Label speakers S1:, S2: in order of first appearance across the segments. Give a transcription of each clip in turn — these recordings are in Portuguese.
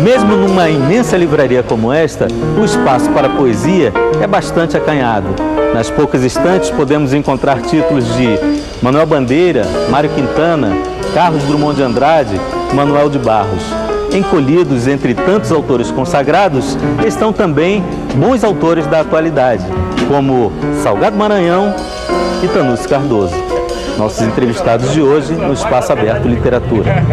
S1: Mesmo numa imensa livraria como esta, o espaço para a poesia é bastante acanhado. Nas poucas estantes podemos encontrar títulos de Manuel Bandeira, Mário Quintana, Carlos Drummond de Andrade, Manuel de Barros. Encolhidos entre tantos autores consagrados, estão também bons autores da atualidade, como Salgado Maranhão e Tanusse Cardoso. Nossos entrevistados de hoje no Espaço Aberto Literatura.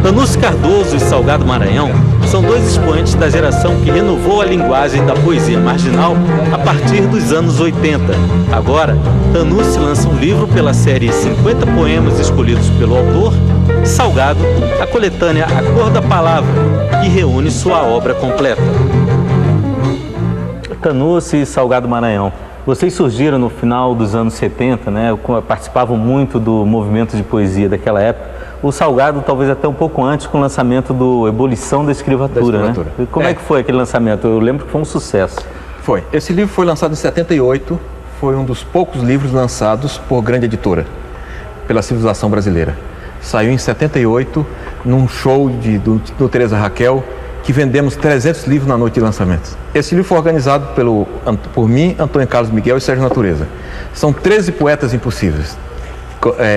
S1: Tanusse Cardoso e Salgado Maranhão são dois expoentes da geração que renovou a linguagem da poesia marginal a partir dos anos 80. Agora, Tanusse lança um livro pela série 50 poemas escolhidos pelo autor, e Salgado, a coletânea A Cor da Palavra, que reúne sua obra completa. Tanusse e Salgado Maranhão, vocês surgiram no final dos anos 70, né? Participavam muito do movimento de poesia daquela época. O Salgado talvez até um pouco antes, com o lançamento do Ebulição da Escrivatura, né? Como é que foi aquele lançamento? Eu lembro que foi um sucesso.
S2: Foi. Esse livro foi lançado em 78, foi um dos poucos livros lançados por grande editora, pela Civilização Brasileira. Saiu em 78, num show do Teresa Raquel, que vendemos 300 livros na noite de lançamento. Esse livro foi organizado por mim, Antônio Carlos Miguel e Sérgio Natureza. São 13 poetas impossíveis.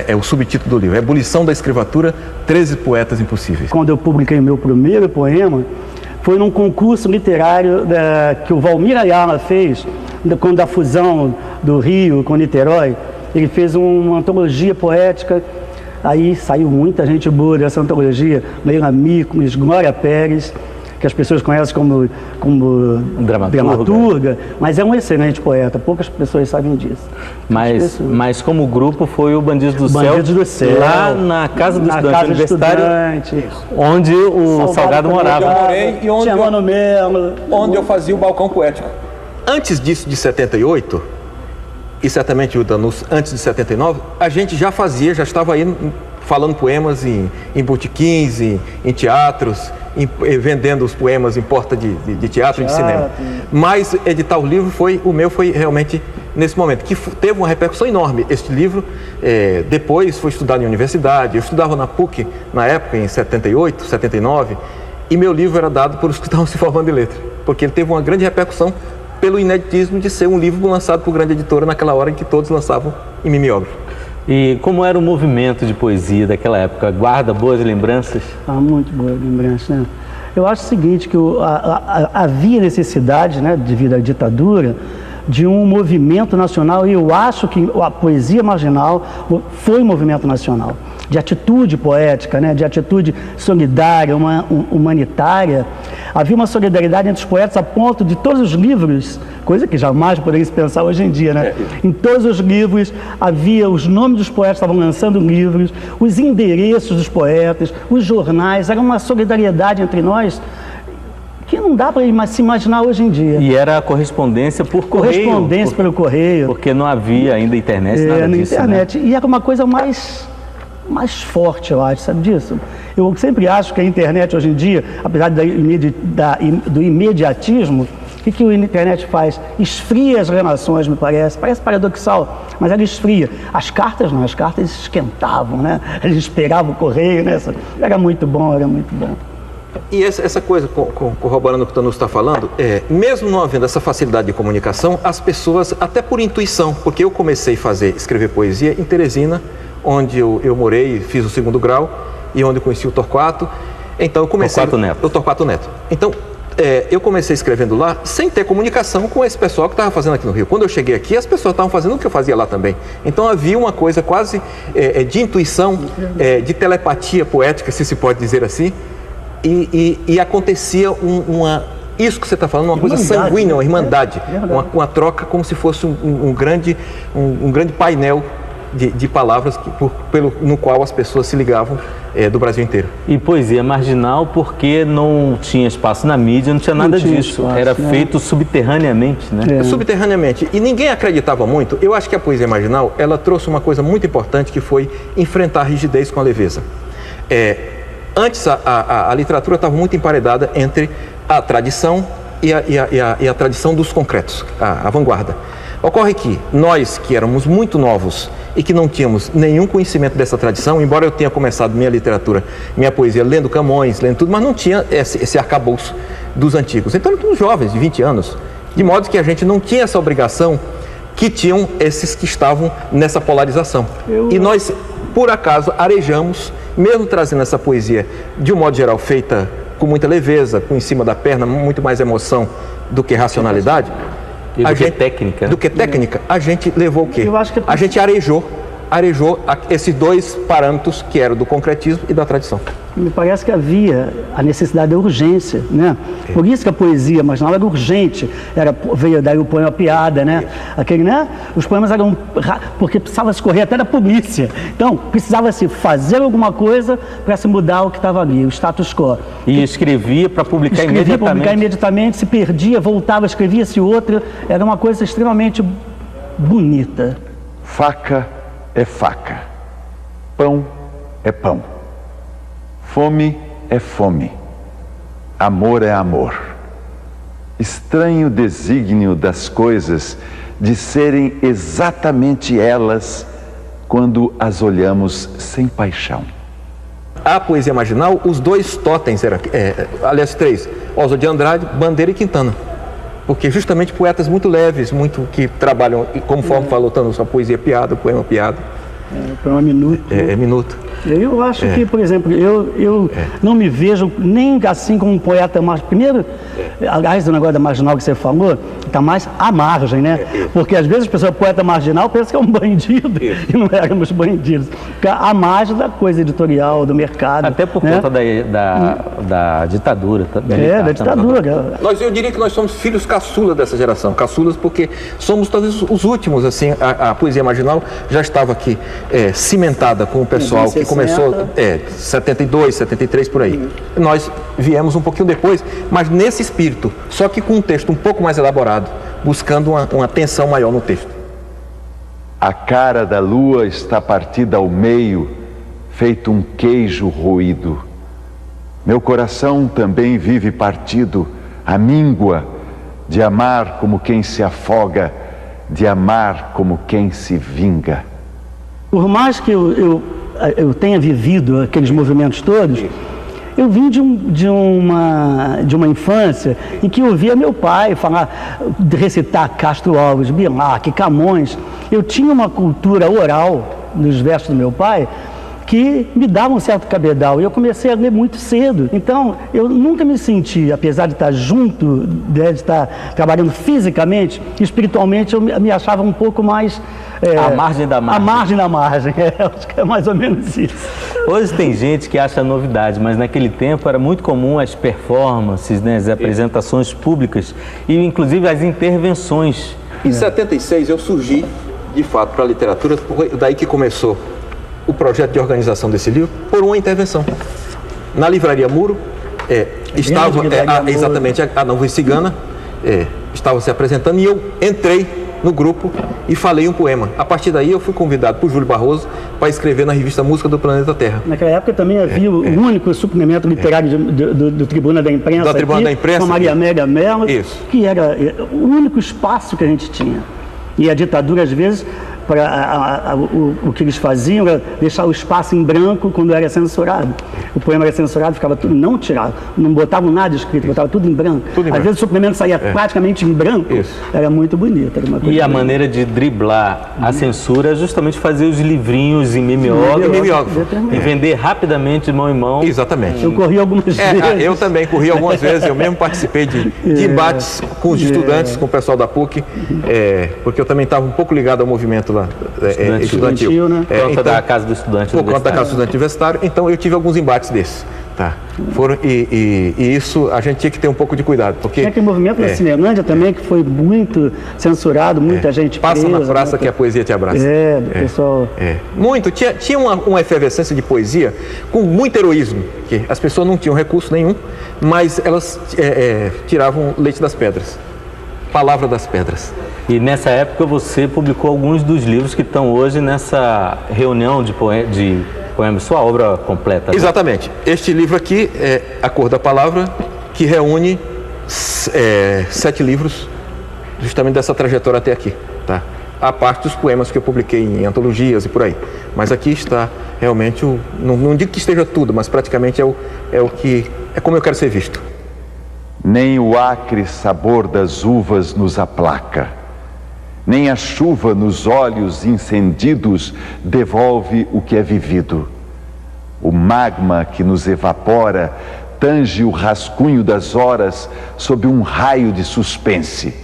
S2: É o subtítulo do livro, Ebulição da Escrivatura, 13 poetas impossíveis.
S3: Quando eu publiquei o meu primeiro poema, foi num concurso literário que o Valmir Ayala fez, quando da fusão do Rio com Niterói. Ele fez uma antologia poética, aí saiu muita gente boa dessa antologia, Leila Micos, Glória Pérez, que as pessoas conhecem como dramaturga, mas é um excelente poeta, poucas pessoas sabem disso.
S1: Mas como grupo foi o Bandidos do
S3: Céu,
S1: lá na Casa do Estudante Universitário, onde o Salgado morava.
S2: Eu morei e onde eu fazia o balcão poético. Antes disso, de 78, e certamente o Tanusse antes de 79, a gente já estava aí falando poemas em botequins, em teatros, vendendo os poemas em porta de teatro e de cinema. Mas editar o livro foi realmente nesse momento, que teve uma repercussão enorme. Este livro depois foi estudado em universidade, eu estudava na PUC na época, em 78, 79, e meu livro era dado por os que estavam se formando em letra, porque ele teve uma grande repercussão pelo ineditismo de ser um livro lançado por grande editora naquela hora em que todos lançavam em mimeógrafo.
S1: E como era o movimento de poesia daquela época? Guarda boas lembranças?
S3: Muito boas lembranças, né? Eu acho o seguinte, que havia necessidade, né, devido à ditadura, de um movimento nacional, e eu acho que a poesia marginal foi um movimento nacional, de atitude poética, né, de atitude solidária, humanitária. Havia uma solidariedade entre os poetas a ponto de todos os livros, coisa que jamais poderia se pensar hoje em dia, né? Em todos os livros havia os nomes dos poetas, estavam lançando livros, os endereços dos poetas, os jornais, era uma solidariedade entre nós que não dá para se imaginar hoje em dia.
S1: E era a correspondência por correio.
S3: Correspondência pelo correio.
S1: Porque não havia ainda internet, nada disso,
S3: internet, né? E era uma coisa mais forte, eu acho, sabe disso? Eu sempre acho que a internet hoje em dia, apesar do imediatismo, o que a internet faz? Esfria as relações, me parece. Parece paradoxal, mas ela esfria. As cartas não, as cartas esquentavam, né? Eles esperavam o correio, né? Era muito bom, era muito bom.
S2: E essa coisa, corroborando o que o Tanusse está falando, mesmo não havendo essa facilidade de comunicação, as pessoas, até por intuição, porque eu comecei a escrever poesia em Teresina, onde eu morei, fiz o 2º grau, e onde eu conheci o Torquato. Então eu comecei... O Torquato Neto. Então, eu comecei escrevendo lá, sem ter comunicação com esse pessoal que estava fazendo aqui no Rio. Quando eu cheguei aqui, as pessoas estavam fazendo o que eu fazia lá também. Então havia uma coisa quase de intuição, de telepatia poética, se pode dizer assim, e acontecia isso que você está falando, uma coisa sanguínea, uma irmandade, uma troca como se fosse um grande painel de palavras no qual as pessoas se ligavam do Brasil inteiro.
S1: E poesia marginal porque não tinha espaço na mídia, não tinha nada disso. Espaço, era feito subterraneamente, né?
S2: Subterraneamente. E ninguém acreditava muito. Eu acho que a poesia marginal, ela trouxe uma coisa muito importante, que foi enfrentar a rigidez com a leveza. Antes, a literatura estava muito emparedada entre a tradição e a tradição dos concretos, a vanguarda. Ocorre que nós, que éramos muito novos e que não tínhamos nenhum conhecimento dessa tradição, embora eu tenha começado minha literatura, minha poesia lendo Camões, lendo tudo, mas não tinha esse arcabouço dos antigos. Então, éramos jovens, de 20 anos, de modo que a gente não tinha essa obrigação que tinham esses que estavam nessa polarização. E nós, por acaso, arejamos, mesmo trazendo essa poesia, de um modo geral, feita com muita leveza, com em cima da perna, muito mais emoção do que racionalidade. Do que técnica, a gente levou o quê? A gente arejou esses dois parâmetros que eram do concretismo e da tradição.
S3: Me parece que havia a necessidade da urgência, né? Por isso que a poesia marginal era urgente, veio daí o poema Piada, né? Aquele, né? Os poemas eram, porque precisava se correr até da polícia, então precisava se fazer alguma coisa para se mudar o que estava ali, o status quo.
S1: E escrevia para publicar
S3: imediatamente, se perdia, voltava, escrevia-se outra, era uma coisa extremamente bonita.
S4: Faca é faca, pão é pão, fome é fome, amor é amor. Estranho desígnio das coisas de serem exatamente elas quando as olhamos sem paixão.
S2: A poesia marginal, os dois totens eram, aliás, três: Oswald de Andrade, Bandeira e Quintana. Porque justamente poetas muito leves, muito que trabalham, conforme falou, a poesia piada, o poema piada.
S3: O poema Minuto.
S2: Minuto.
S3: Eu acho que, por exemplo, eu não me vejo nem assim como um poeta mais... Primeiro, aliás, o negócio da marginal que você falou, está mais à margem, né? Porque às vezes a pessoa poeta marginal pensa que é um bandido, e não éramos bandidos. Fica à margem da coisa editorial, do mercado.
S1: Até por conta da ditadura.
S3: Da ditadura.
S2: Eu diria que nós somos filhos caçula dessa geração. Caçulas porque somos talvez os últimos, assim, a poesia marginal já estava aqui cimentada com o pessoal que começou 72, 73 por aí. Nós viemos um pouquinho depois, mas nesse espírito, só que com um texto um pouco mais elaborado, buscando uma tensão maior no texto.
S4: A cara da lua está partida ao meio, feito um queijo roído. Meu coração também vive partido, à míngua, de amar como quem se afoga, de amar como quem se vinga.
S3: Por mais que eu tenha vivido aqueles movimentos todos, eu vim de uma infância em que eu ouvia meu pai recitar Castro Alves, Bilac, Camões. Eu tinha uma cultura oral nos versos do meu pai que me dava um certo cabedal, e eu comecei a ler muito cedo. Então, eu nunca me senti, apesar de estar junto, de estar trabalhando fisicamente, espiritualmente eu me achava um pouco mais...
S1: à margem da margem.
S3: À margem da margem, acho que é mais ou menos isso.
S1: Hoje tem gente que acha novidade, mas naquele tempo era muito comum as performances, né, as apresentações públicas e inclusive as intervenções.
S2: Em 76 eu surgi, de fato, para a literatura, daí que começou o projeto de organização desse livro, por uma intervenção. Na Livraria Muro, estava exatamente a Nova Cigana, estava se apresentando, e eu entrei no grupo e falei um poema. A partir daí eu fui convidado por Júlio Barroso para escrever na revista Música do Planeta Terra.
S3: Naquela época também havia o único suplemento literário do Tribuna da Imprensa, com Maria Amélia Mello, que era o único espaço que a gente tinha. E a ditadura, às vezes, o que eles faziam era deixar o espaço em branco quando era censurado. O poema era censurado, ficava tudo não tirado, não botavam nada escrito, botavam tudo em branco. Às vezes o suplemento saía praticamente em branco. Era muito bonito. Era uma coisa
S1: a maneira de driblar a censura é justamente fazer os livrinhos em mimeógrafo e vender rapidamente de mão em mão.
S2: Exatamente.
S3: Eu corri algumas vezes.
S2: Eu também corri algumas vezes, eu mesmo participei de embates com os estudantes, com o pessoal da PUC, porque eu também estava um pouco ligado ao movimento estudantil,
S1: né? Por conta da Casa do Estudante
S2: Universitário. Por conta da Casa do Estudante Universitário, então eu tive alguns embates desses. E isso a gente tinha que ter um pouco de cuidado. Porque
S3: tinha aquele movimento da Cinelândia também, que foi muito censurado, muita gente
S2: presa. Passa na praça,
S3: né?
S2: Que a poesia te abraça.
S3: Pessoal...
S2: Muito. Tinha uma efervescência de poesia com muito heroísmo, que as pessoas não tinham recurso nenhum, mas elas tiravam leite das pedras. Palavra das pedras.
S1: E nessa época você publicou alguns dos livros que estão hoje nessa reunião de poemas, sua obra completa. Né?
S2: Exatamente. Este livro aqui é A Cor da Palavra, que reúne 7 livros justamente dessa trajetória até aqui, tá? A parte dos poemas que eu publiquei em antologias e por aí. Mas aqui está realmente não digo que esteja tudo, mas praticamente é como eu quero ser visto.
S4: Nem o acre sabor das uvas nos aplaca, nem a chuva nos olhos incendidos devolve o que é vivido. O magma que nos evapora tange o rascunho das horas sob um raio de suspense.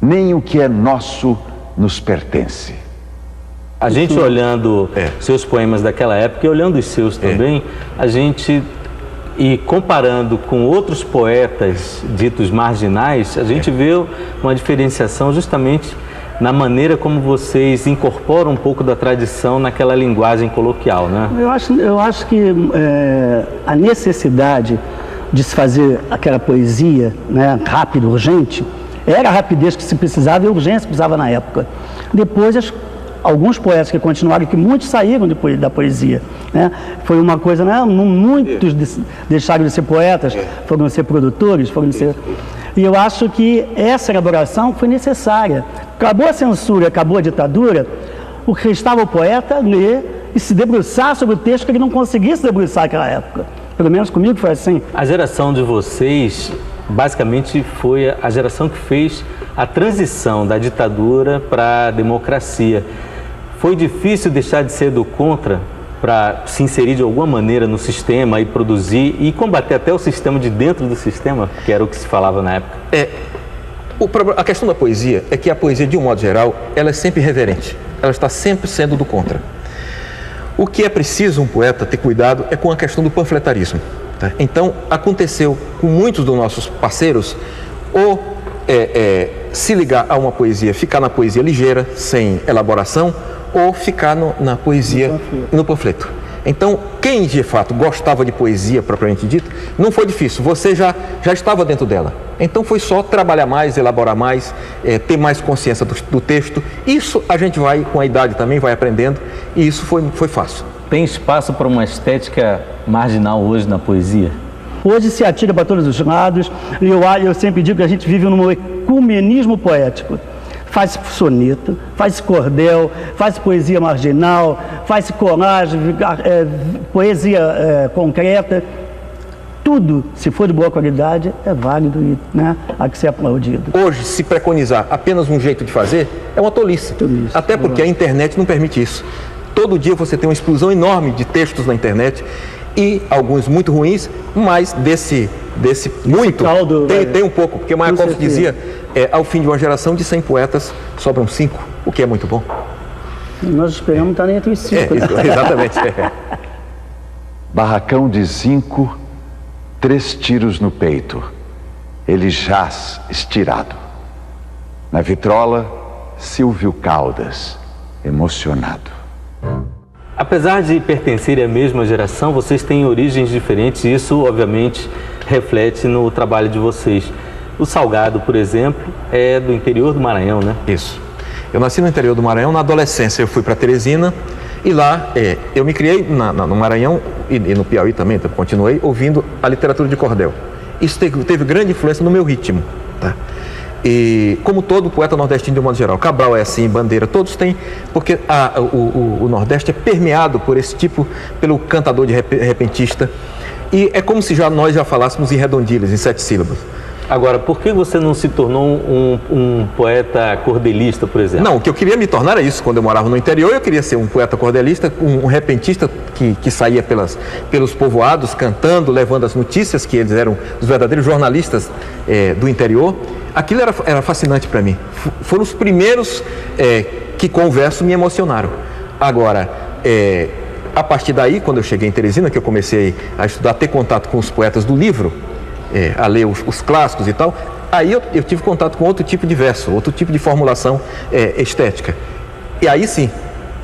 S4: Nem o que é nosso nos pertence.
S1: A gente olhando seus poemas daquela época e olhando os seus também, a gente, e comparando com outros poetas ditos marginais, a gente vê uma diferenciação justamente na maneira como vocês incorporam um pouco da tradição naquela linguagem coloquial, né?
S3: Eu acho que a necessidade de se fazer aquela poesia, né, rápida, urgente, era a rapidez que se precisava e a urgência que precisava na época. Depois, alguns poetas que continuaram, que muitos saíram depois da poesia, né? Foi uma coisa, né? Muitos deixaram de ser poetas, foram ser produtores, foram ser... E eu acho que essa elaboração foi necessária. Acabou a censura, acabou a ditadura, o que restava ao poeta ler e se debruçar sobre o texto que ele não conseguia se debruçar naquela época. Pelo menos comigo foi assim.
S1: A geração de vocês, basicamente, foi a geração que fez a transição da ditadura para a democracia. Foi difícil deixar de ser do contra para se inserir de alguma maneira no sistema e produzir e combater até o sistema de dentro do sistema, que era o que se falava na época?
S2: A questão da poesia é que a poesia, de um modo geral, ela é sempre reverente. Ela está sempre sendo do contra. O que é preciso um poeta ter cuidado é com a questão do panfletarismo. Tá? Então, aconteceu com muitos dos nossos parceiros se ligar a uma poesia, ficar na poesia ligeira, sem elaboração, ou ficar na poesia, no panfleto. Então, quem de fato gostava de poesia propriamente dita, não foi difícil, você já estava dentro dela. Então foi só trabalhar mais, elaborar mais, ter mais consciência do texto. Isso a gente vai, com a idade também, vai aprendendo, e isso foi fácil.
S1: Tem espaço para uma estética marginal hoje na poesia?
S3: Hoje se atira para todos os lados, e eu sempre digo que a gente vive num ecumenismo poético. Faz soneto, faz cordel, faz poesia marginal, faz colagem, poesia concreta. Tudo, se for de boa qualidade, é válido e, né, há que ser aplaudido.
S2: Hoje, se preconizar apenas um jeito de fazer, é uma tolice. Até porque a internet não permite isso. Todo dia você tem uma explosão enorme de textos na internet e alguns muito ruins, mas desse muito, caldo, tem um pouco, porque Mayakovsky dizia, ao fim de uma geração de 100 poetas, sobram 5, o que é muito bom.
S3: Nós esperamos estar entre os 5.
S2: Exatamente.
S4: Barracão de zinco, 3 tiros no peito. Ele jaz estirado. Na vitrola, Silvio Caldas, emocionado.
S1: Apesar de pertencerem à mesma geração, vocês têm origens diferentes e isso, obviamente, reflete no trabalho de vocês. O Salgado, por exemplo, é do interior do Maranhão, né?
S2: Isso. Eu nasci no interior do Maranhão, na adolescência eu fui para Teresina e lá eu me criei no Maranhão e no Piauí também, então continuei ouvindo a literatura de cordel. Isso teve grande influência no meu ritmo, tá? E como todo poeta nordestino de um modo geral, Cabral é assim, Bandeira, todos têm, porque o Nordeste é permeado por esse tipo, pelo cantador de repentista, e é como se nós já falássemos em redondilhas, em 7 sílabas.
S1: Agora, por que você não se tornou um poeta cordelista, por exemplo?
S2: Não, o que eu queria me tornar era isso. Quando eu morava no interior, eu queria ser um poeta cordelista, um repentista que saía pelos povoados, cantando, levando as notícias, que eles eram os verdadeiros jornalistas do interior. Aquilo era fascinante para mim. Foram os primeiros que, com o verso, me emocionaram. Agora, a partir daí, quando eu cheguei em Teresina, que eu comecei a estudar, a ter contato com os poetas do livro, a ler os clássicos e tal, aí eu tive contato com outro tipo de verso, outro tipo de formulação estética. E aí sim,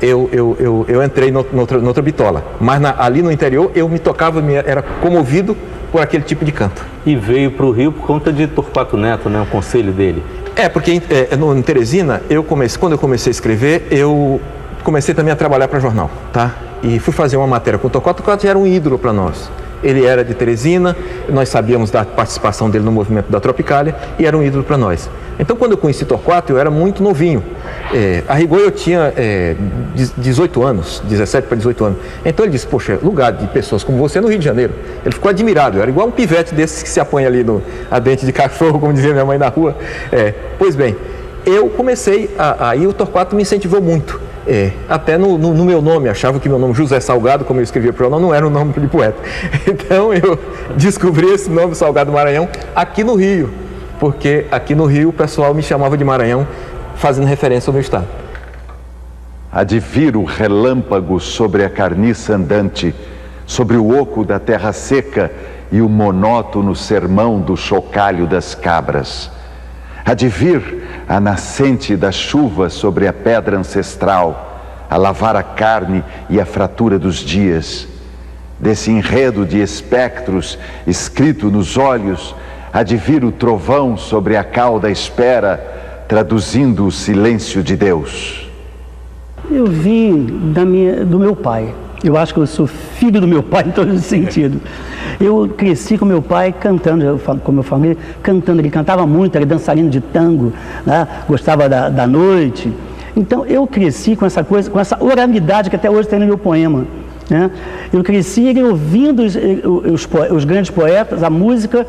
S2: eu entrei noutra bitola. Mas ali no interior eu me tocava, era comovido por aquele tipo de canto.
S1: E veio para o Rio por conta de Torquato Neto, né, o conselho dele?
S2: Porque em Teresina, quando eu comecei a escrever, eu comecei também a trabalhar para jornal, tá? e fui fazer uma matéria com o Torquato. O Torquato já era um ídolo para nós. Ele era de Teresina, nós sabíamos da participação dele no movimento da Tropicália e era um ídolo para nós. Então, quando eu conheci Torquato, eu era muito novinho. A rigor, eu tinha 18 anos, 17 para 18 anos. Então, ele disse, poxa, lugar de pessoas como você no Rio de Janeiro. Ele ficou admirado, eu era igual um pivete desses que se apanha ali a dente de cachorro, como dizia minha mãe na rua. Pois bem, eu comecei, aí o Torquato me incentivou muito. Até no meu nome, achava que meu nome José Salgado, como eu escrevia para o jornal, não era o nome de poeta. Então eu descobri esse nome Salgado Maranhão aqui no Rio, porque aqui no Rio o pessoal me chamava de Maranhão, fazendo referência ao meu estado.
S4: Há de vir o relâmpago sobre a carniça andante, sobre o oco da terra seca e o monótono sermão do chocalho das cabras. Há de vir a nascente da chuva sobre a pedra ancestral, a lavar a carne e a fratura dos dias. Desse enredo de espectros escrito nos olhos, há de vir o trovão sobre a cauda espera, traduzindo o silêncio de Deus.
S3: Eu vim do meu pai. Eu acho que eu sou filho do meu pai em todos os sentidos. Eu cresci com meu pai cantando, como eu falei, cantando. Ele cantava muito, era dançarino de tango, né? Gostava da noite. Então eu cresci com essa coisa, com essa oralidade que até hoje tem no meu poema, né? Eu cresci ouvindo os grandes poetas, a música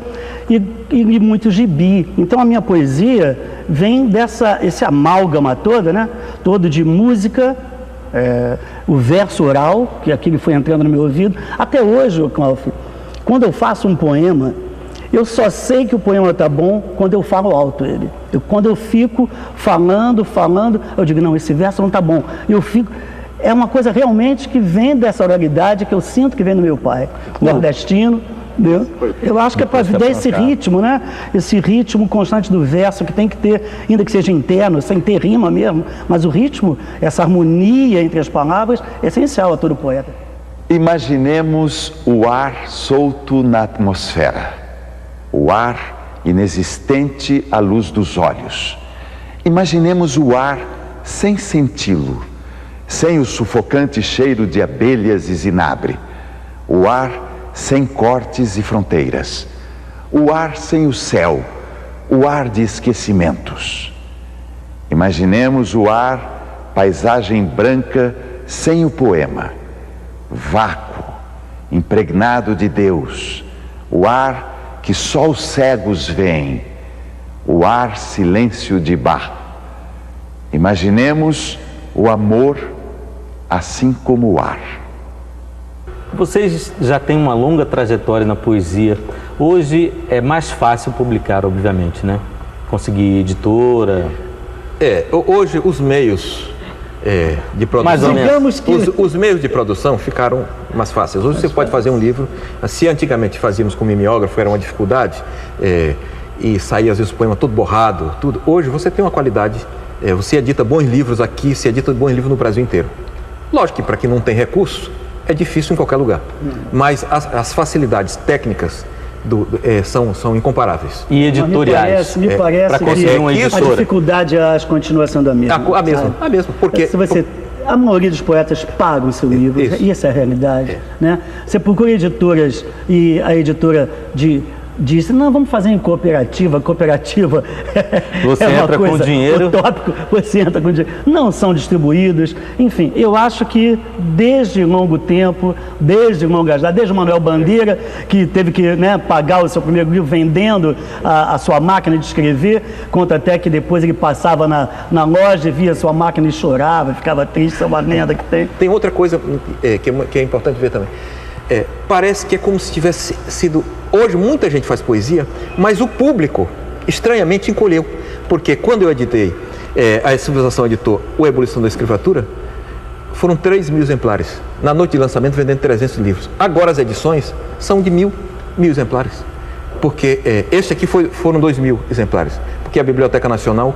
S3: e muito gibi. Então a minha poesia vem esse amálgama todo, né? Todo de música, o verso oral, que aquilo foi entrando no meu ouvido. Até hoje, Cláudio, quando eu faço um poema, eu só sei que o poema está bom quando eu falo alto ele. Quando eu fico falando, eu digo, não, esse verso não está bom. É uma coisa realmente que vem dessa oralidade que eu sinto que vem do meu pai, nordestino. Entendeu? Eu acho que é para dar esse ritmo, né? Esse ritmo constante do verso que tem que ter, ainda que seja interno, sem ter rima mesmo, mas o ritmo, essa harmonia entre as palavras, é essencial a todo poeta.
S4: Imaginemos o ar solto na atmosfera, o ar inexistente à luz dos olhos. Imaginemos o ar sem senti-lo, sem o sufocante cheiro de abelhas e zinabre, o ar sem cortes e fronteiras, o ar sem o céu, o ar de esquecimentos. Imaginemos o ar, paisagem branca, sem o poema, vácuo, impregnado de Deus, o ar que só os cegos veem, o ar silêncio de Bach. Imaginemos o amor assim como o ar.
S1: Vocês já têm uma longa trajetória na poesia. Hoje é mais fácil publicar, obviamente, né? Conseguir editora.
S2: Hoje os meios de produção, os meios de produção ficaram mais fáceis. Hoje você pode fazer um livro. Se antigamente fazíamos com mimeógrafo, era uma dificuldade, e saía às vezes o poema todo borrado, tudo. Hoje você tem uma qualidade, você edita bons livros aqui, se edita bons livros no Brasil inteiro. Lógico que para quem não tem recurso, é difícil em qualquer lugar, mas as facilidades técnicas são incomparáveis.
S1: E editoriais?
S3: Me parece
S1: para conseguir uma editora.
S3: A dificuldade continua sendo a mesma.
S2: A mesma, porque...
S3: A maioria dos poetas pagam o seu livro, e essa é a realidade. Né? Você procura editoras e a editora disse, não, vamos fazer em cooperativa.
S1: Você entra com dinheiro.
S3: Utópico, você entra com dinheiro. Não são distribuídos. Enfim, eu acho que desde longo tempo, desde o Manuel Bandeira, que teve que pagar o seu primeiro livro vendendo a sua máquina de escrever, conta até que depois ele passava na loja e via a sua máquina e chorava, ficava triste, é uma lenda que tem.
S2: Tem outra coisa que é importante ver também. Parece que é como se tivesse sido... Hoje muita gente faz poesia, mas o público estranhamente encolheu. Porque quando eu editei, a Civilização editou O Ebulição da Escravatura, foram 3.000 exemplares. Na noite de lançamento, vendendo 300 livros. Agora as edições são de 1.000 exemplares. Porque este aqui foram 2.000 exemplares. Porque a Biblioteca Nacional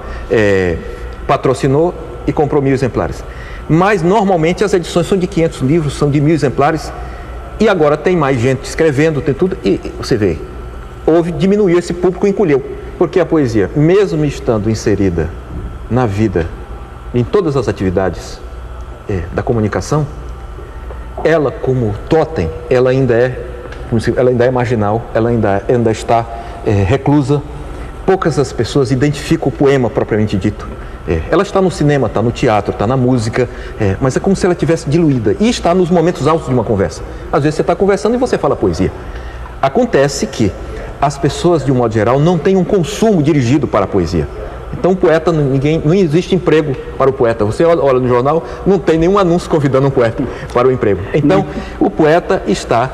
S2: patrocinou e comprou 1.000 exemplares. Mas normalmente as edições são de 500 livros, são de 1.000 exemplares. E agora tem mais gente escrevendo, tem tudo, e você vê, diminuiu esse público, encolheu. Porque a poesia, mesmo estando inserida na vida, em todas as atividades da comunicação, ela como totem, ela ainda é marginal, ela ainda está reclusa. Poucas as pessoas identificam o poema propriamente dito. Ela está no cinema, está no teatro, está na música, mas é como se ela tivesse diluída e está nos momentos altos de uma conversa. Às vezes você está conversando e você fala poesia. Acontece que as pessoas, de um modo geral, não têm um consumo dirigido para a poesia. Então, o poeta, não existe emprego para o poeta. Você olha no jornal, não tem nenhum anúncio convidando um poeta para o emprego. Então, o poeta está,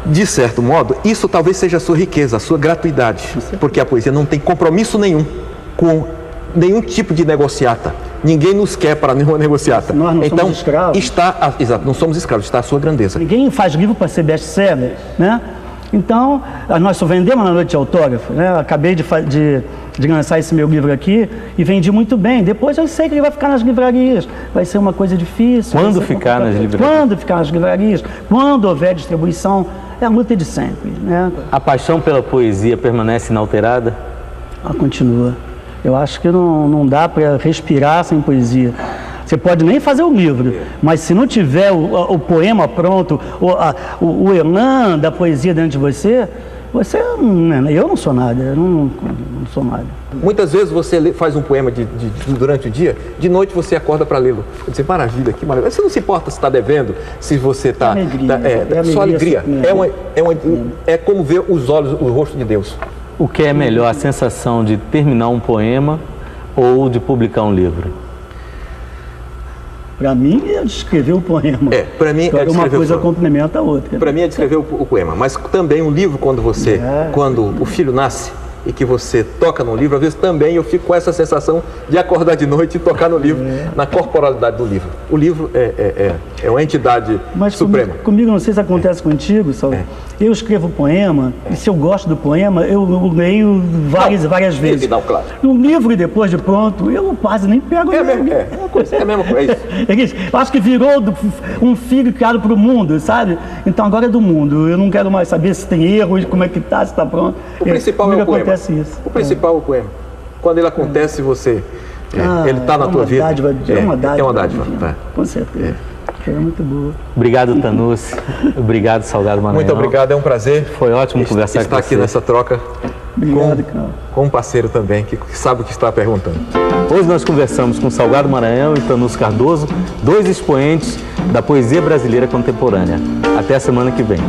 S2: de certo modo, isso talvez seja a sua riqueza, a sua gratuidade, porque a poesia não tem compromisso nenhum com nenhum tipo de negociata. Ninguém nos quer para nenhuma negociata.
S3: Nós não somos escravos.
S2: Exato, não somos escravos, está a sua grandeza.
S3: Ninguém faz livro para ser best-seller, né? Então, nós só vendemos na noite de autógrafo, né? Acabei de lançar esse meu livro aqui e vendi muito bem. Depois eu sei que ele vai ficar nas livrarias. Vai ser uma coisa difícil.
S1: Quando ficar nas livrarias?
S3: Quando ficar nas livrarias, quando houver distribuição, é a luta de sempre, né?
S1: A paixão pela poesia permanece inalterada?
S3: Ela continua. Eu acho que não dá para respirar sem poesia. Você pode nem fazer o livro, mas se não tiver o poema pronto, o elan da poesia dentro de você, eu não sou nada, eu não sou nada.
S2: Muitas vezes você faz um poema durante o dia, de noite você acorda para lê-lo. Você maravilha, que maravilha. Você não se importa se está devendo, se você está... Só alegria. É como ver os olhos, o rosto de Deus.
S1: O que é melhor, a sensação de terminar um poema ou de publicar um livro?
S3: Para mim é descrever o poema.
S2: Para mim
S3: é uma coisa complementa a outra.
S2: Para mim é descrever o poema, mas também o livro, quando o filho nasce e que você toca no livro, às vezes também eu fico com essa sensação de acordar de noite e tocar no livro, na corporalidade do livro. O livro é uma entidade suprema.
S3: Comigo, não sei se acontece contigo, Saulo. Eu escrevo poema, e se eu gosto do poema, eu leio várias vezes.
S2: Claro.
S3: No livro, depois de pronto, eu quase nem pego.
S2: É a mesma coisa.
S3: É isso. Eu acho que virou um filho criado para o mundo, sabe? Então agora é do mundo. Eu não quero mais saber se tem erro, como é que está, se está pronto.
S2: O principal é o poema.
S3: Isso.
S2: O principal é o poema. Quando ele acontece, você... ele está na tua vida.
S3: É uma dádiva.
S2: É uma dádiva.
S3: Com certeza. É muito boa.
S1: Obrigado, Tanusse. Obrigado, Salgado Maranhão.
S2: Muito obrigado, é um prazer.
S1: Foi ótimo conversar com você.
S2: Estar aqui nessa troca com um parceiro também, que sabe o que está perguntando.
S1: Hoje nós conversamos com Salgado Maranhão e Tanusse Cardoso, dois expoentes da poesia brasileira contemporânea. Até a semana que vem.